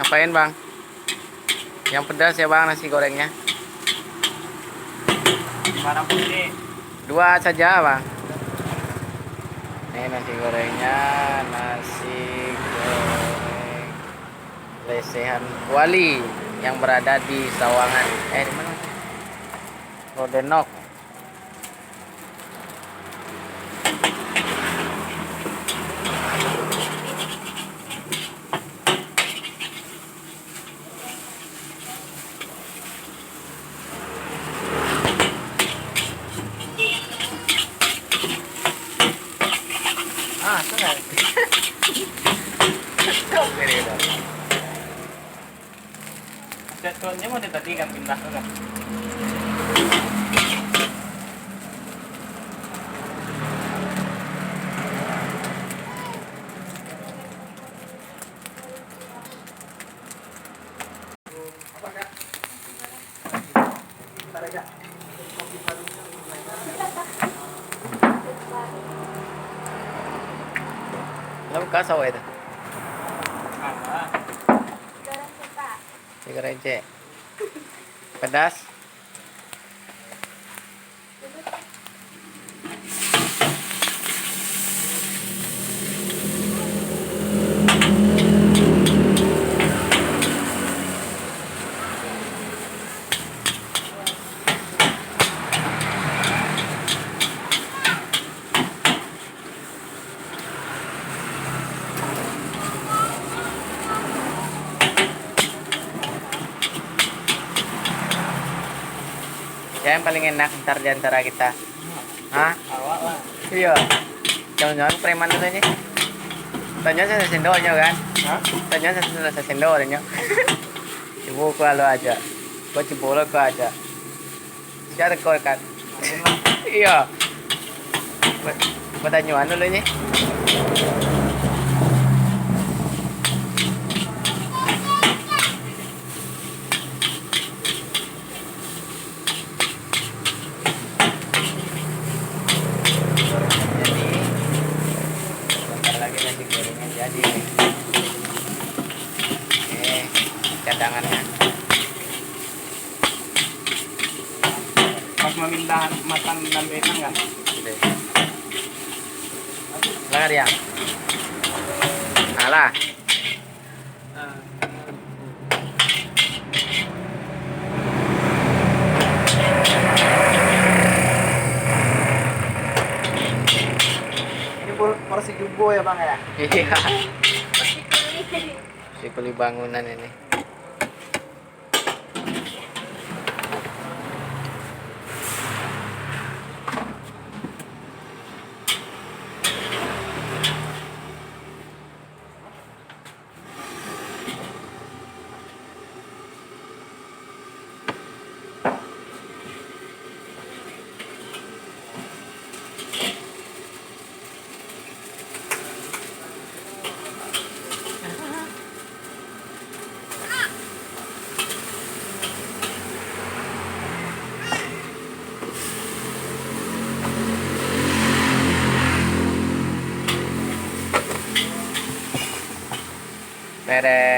Apain bang? Yang pedas ya bang nasi gorengnya. Mana putih? 2 saja bang. Ini nasi gorengnya, nasi goreng lesehan Wali yang berada di Sawangan. Di mana? Rodenok. Sudah. Jadwalnya mau tadi kan pindah kan? Lalu kasau itu. Apa? Cigarece. Pedas. Siapa yang paling enak ntar di antara kita? Hah? Awak lah. Iya. Jangan-jangan preman itu nih. Tanya saya sendoknya kan? Hah? Tanya saya sendoknya. Ibu kalau aja. Kau cibola kau aja. Siapa kau kan? Iya. Pertanyaan dulu nih. Lagi nasi gorengnya jadi. Oke, cadangannya. Pas memindah makan dan beda enggak? Langar ya. Alah. Ini porsi jumbo ya bang ya? Iya. Si kuli bangunan ini. Beres.